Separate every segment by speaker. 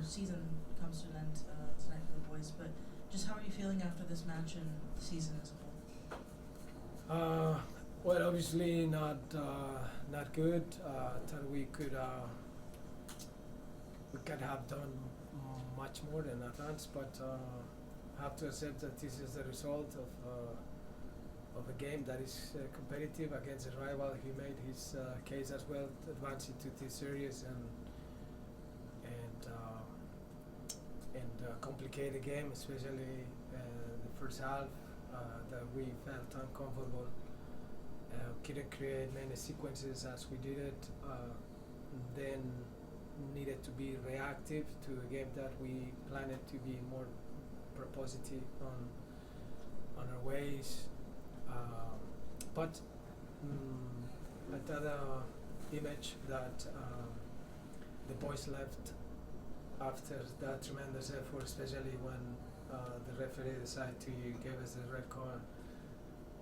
Speaker 1: season comes to an end tonight for the boys, but just how are you feeling after this match and the season as a whole?
Speaker 2: Well, obviously not good. Thought we could have done much more than advance, but have to accept that this is the result of a game that is competitive against a rival. He made his case as well, advancing to this series and complicate the game, especially the first half that we felt uncomfortable. Couldn't create many sequences as we did it. Then needed to be reactive to a game that we planned to be more propositive on our ways. But I thought image that the boys left after that tremendous effort, especially when the referee decided to give us the red card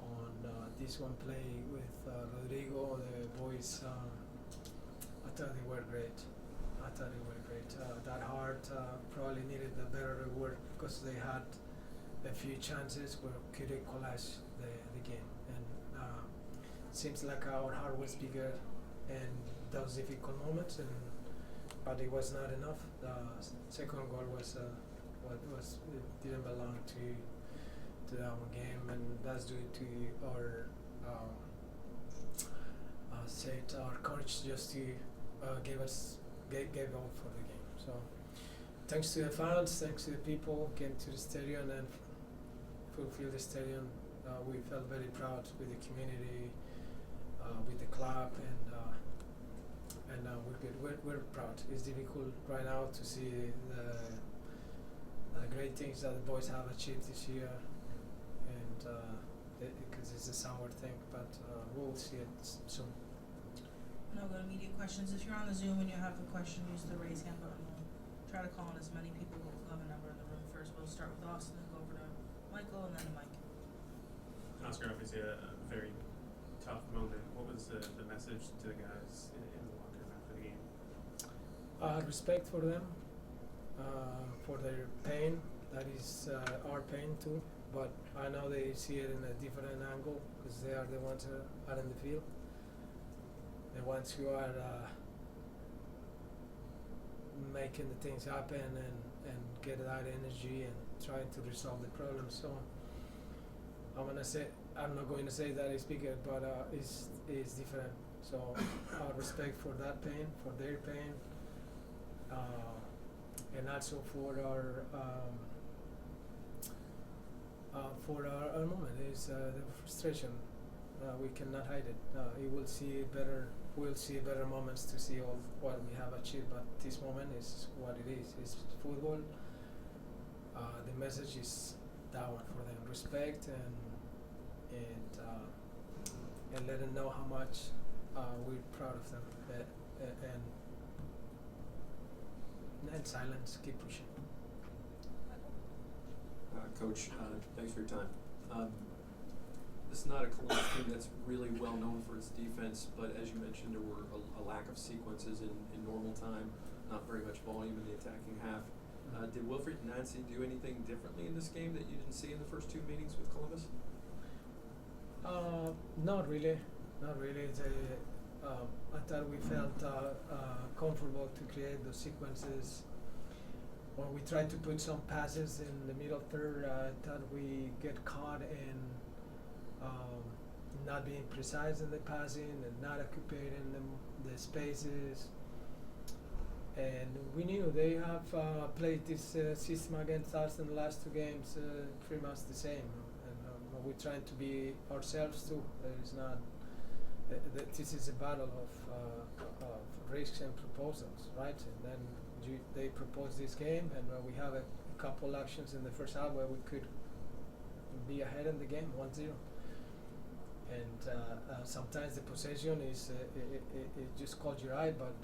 Speaker 2: on this one play with Rodrigo. The boys, I thought they were great. That Hart probably needed a better reward because they had a few chances where could equalize the game. And seems like our heart was bigger in those difficult moments, but it was not enough. The second goal was it didn't belong to that one game, and that's due to our our coach just to gave out for the game. So thanks to the fans, thanks to the people came to the stadium and fulfilled the stadium. We felt very proud with the community, with the club, and we're proud. It's difficult right now to see the great things that the boys have achieved this year, and because it's a sour thing, but we'll see it soon.
Speaker 1: And I'll go to media questions. If you're on the Zoom and you have a question, use the raise hand button. We'll try to call on as many people, but we'll have a number in the room first. We'll start with Austin, then go over to Michael, and then to Mike.
Speaker 3: Oscar, obviously a very tough moment. What was the message to the guys in the locker room after the game?
Speaker 2: Respect for them, for their pain. That is our pain too. But I know they see it in a different angle because they are the ones that are in the field. The ones who are making the things happen and get that energy and trying to resolve the problem. So I'm not going to say that it's bigger, but it's different. So respect for that pain, for their pain, and also for our moment is the frustration. We cannot hide it. We'll see better moments to see all what we have achieved, but this moment is what it is. It's football. The message is that one for them: respect and let them know how much we're proud of them, and silence, keep pushing.
Speaker 4: Coach, thanks for your time. This is not a Columbus team that's really well known for its defense, but as you mentioned, there were a lack of sequences in normal time, not very much volume in the attacking half. Did Wilfried Nancy do anything differently in this game that you didn't see in the first two meetings with Columbus?
Speaker 2: Not really. I thought we felt comfortable to create those sequences. When we tried to put some passes in the middle third, I thought we get caught in not being precise in the passing and not occupying the spaces. And we knew they have played this system against us in the last two games pretty much the same. And we're trying to be ourselves too. It's not. This is a battle of risks and proposals, right? And then they propose this game, and we have a couple actions in the first half where we could be ahead in the game, 1-0. And sometimes the possession is it just caught your eye, but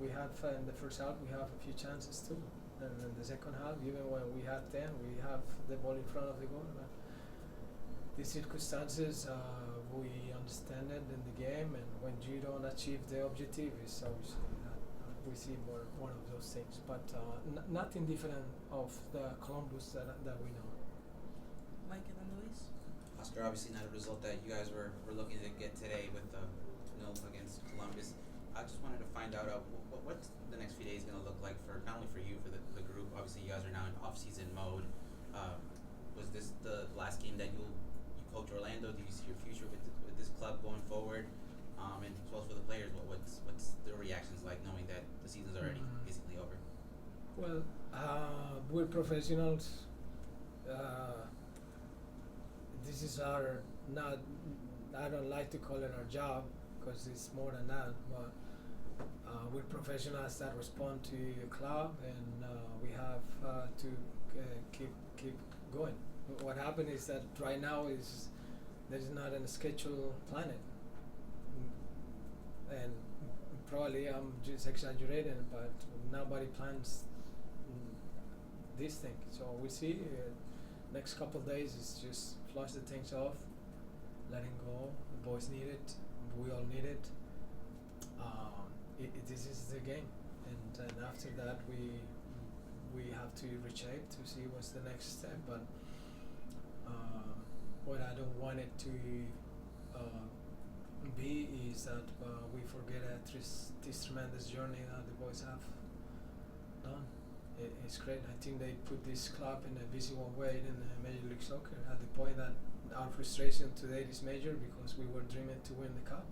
Speaker 2: we have in the first half we have a few chances too, and in the second half, even when we had 10, we have the ball in front of the goal. But these circumstances, we understand it in the game, and when you don't achieve the objective, it's obviously we see more one of those things, but nothing different of the Columbus that we know.
Speaker 1: Mike and then Luis?
Speaker 5: Oscar, obviously not a result that you guys were looking to get today with the nil against Columbus. I just wanted to find out what's the next few days going to look like for not only for you, for the group. Obviously, you guys are now in off-season mode. Was this the last game that you coach Orlando? Do you see your future with this club going forward? And as well as for the players, what's the reactions like knowing that the season's already basically over?
Speaker 2: Well, we're professionals. This is our not. I don't like to call it our job because it's more than that. But we're professionals that respond to the club, and we have to keep going. What happened is that right now there is not a schedule planned, and probably I'm just exaggerating, but nobody plans this thing. So we see. Next couple of days is just flush the things off, letting go. The boys need it. We all need it. This is the game, and after that we have to reshape to see what's the next step. But what I don't want it to be is that we forget this tremendous journey that the boys have done. It's great. I think they put this club in a visible way in Major League Soccer at the point that our frustration today is major because we were dreaming to win the cup.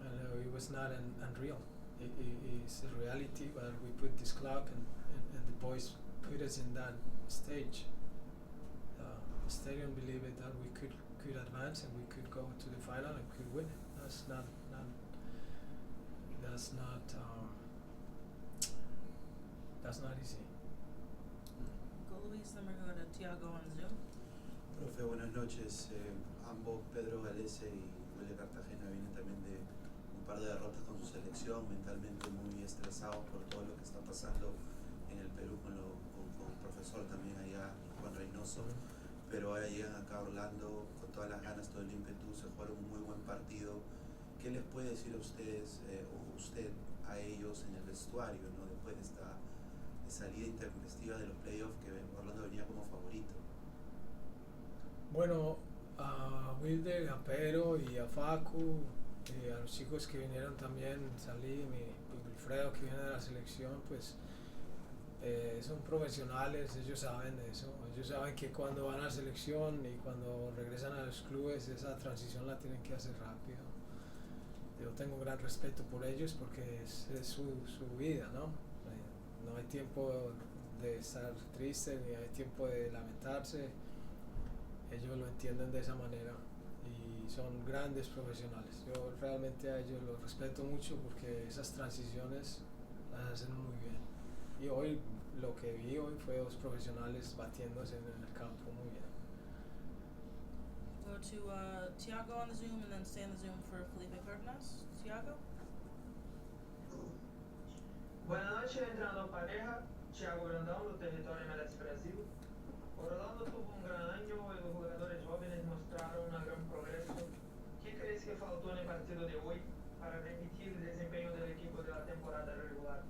Speaker 2: And it was not unreal. It's a reality, but we put this club and the boys put us in that stage. The stadium believed that we could advance and we could go to the final and could win it. That's not easy.
Speaker 1: Go Luis, then we're going to go to Tiago on Zoom.
Speaker 6: Profe, buenas noches. Ambos, Pedro Galese y Willy Cartagena, vienen también de un par de derrotas con su selección, mentalmente muy estresados por todo lo que está pasando en el Perú con el profesor también allá, Juan Reynoso. Pero ahora llegan acá a Orlando con todas las ganas, todo el ímpetu, se jugaron un muy buen partido. ¿Qué les puede decir a ustedes, o usted a ellos en el vestuario, ¿no? Después de esta salida intempestiva de los playoffs que Orlando venía como favorito?
Speaker 2: Bueno, a Wilder, a Pedro y a Facu, y a los chicos que vinieron también, Salim y Wilfredo que viene de la selección, pues son profesionales, ellos saben eso, ellos saben que cuando van a la selección y cuando regresan a los clubes esa transición la tienen que hacer rápido. Yo tengo un gran respeto por ellos porque es su vida, ¿no? No hay tiempo de estar triste ni hay tiempo de lamentarse. Ellos lo entienden de esa manera y son grandes profesionales. Yo realmente a ellos los respeto mucho porque esas transiciones las hacen muy bien. Y hoy lo que vi hoy fue dos profesionales batiéndose en el campo muy bien.
Speaker 1: Go to Tiago on the Zoom and then stay on the Zoom for Felipe Cardenas. Tiago?
Speaker 7: Buenas noches, entrenador pareja, Thiago Brandão, do território MLS Brasil. Orlando tuvo un gran año y los jugadores jóvenes mostraron un gran progreso. ¿Qué crees que faltó en el partido de hoy para repetir el desempeño del equipo de la temporada regular?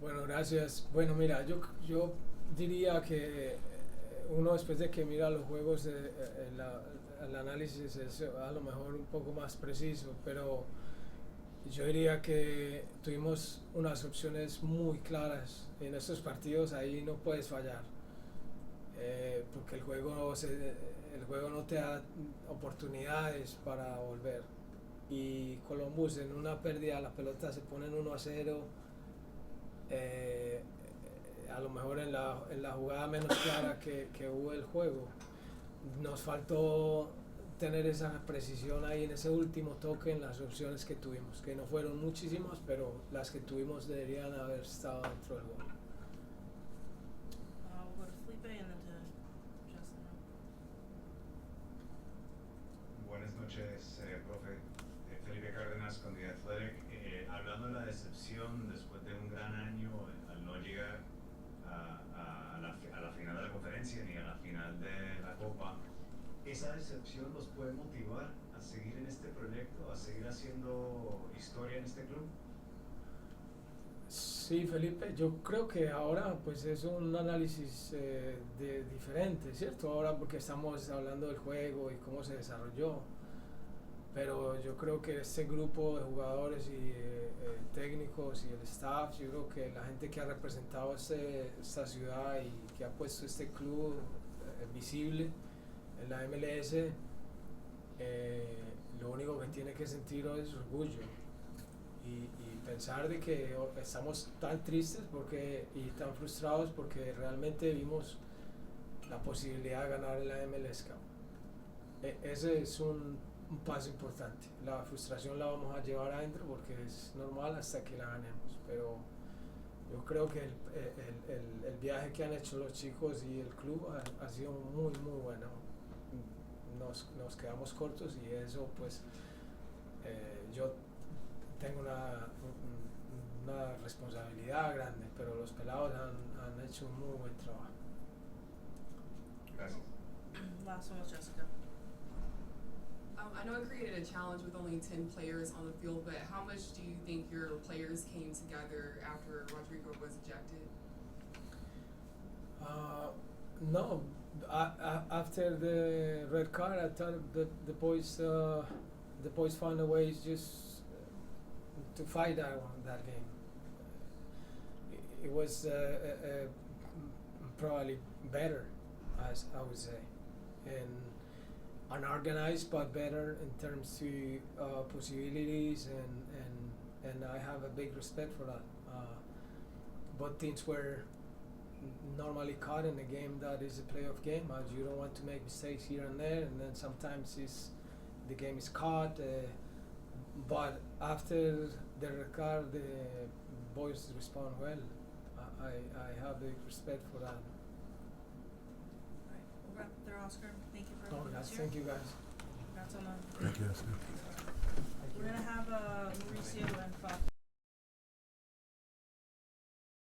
Speaker 2: Bueno, gracias. Bueno, mira, yo diría que uno después de que mira los juegos, el análisis es a lo mejor un poco más preciso, pero yo diría que tuvimos unas opciones muy claras en estos partidos, ahí no puedes fallar, porque el juego no te da oportunidades para volver. Y Columbus en una pérdida la pelota se pone en 1-0, a lo mejor en la jugada menos clara que hubo el juego. Nos faltó tener esa precisión ahí en ese último toque en las opciones que tuvimos, que no fueron muchísimas, pero las que tuvimos deberían haber estado dentro del gol.
Speaker 1: We'll go to Felipe and then to Justin.
Speaker 8: Buenas noches, profe. Felipe Cárdenas con The Athletic. Hablando de la decepción después de un gran año al no llegar a la final de la conferencia ni a la final de la Copa, ¿esa decepción los puede motivar seguir en este proyecto, a seguir haciendo historia en este club?
Speaker 2: Sí, Felipe, yo creo que ahora pues es un análisis de diferente, ¿cierto? Ahora porque estamos hablando del juego y cómo se desarrolló, pero yo creo que este grupo de jugadores y técnicos y el staff, yo creo que la gente que ha representado esta ciudad y que ha puesto este club visible en la MLS, lo único que tiene que sentir hoy es orgullo y pensar de que estamos tan tristes y tan frustrados porque realmente vimos la posibilidad de ganar en la MLS Cup. Ese es un paso importante. La frustración la vamos a llevar adentro porque es normal hasta que la ganemos, pero yo creo que el viaje que han hecho los chicos y el club ha sido muy muy bueno. Nos quedamos cortos y eso pues yo tengo una responsabilidad grande, pero los pelados han hecho un muy buen trabajo.
Speaker 8: Gracias.
Speaker 1: Last one was Jessica.
Speaker 9: I know it created a challenge with only 10 players on the field, but how much do you think your players came together after Rodrigo was ejected?
Speaker 2: No, after the red card, I thought the boys found a way just to fight that game. It was probably better, as I would say, and unorganized but better in terms of possibilities, and I have a big respect for that. Both teams were normally caught in a game that is a playoff game, as you don't want to make mistakes here and there, and then sometimes the game is caught. But after the record, the boys respond well. I have the respect for that.
Speaker 1: Alright, we'll wrap there, Oscar. Thank you for
Speaker 2: Oh,
Speaker 1: having us here.
Speaker 2: thank you guys.
Speaker 1: Congrats on the.
Speaker 10: Thank you, Oscar.
Speaker 1: We're gonna have Mauricio and Faf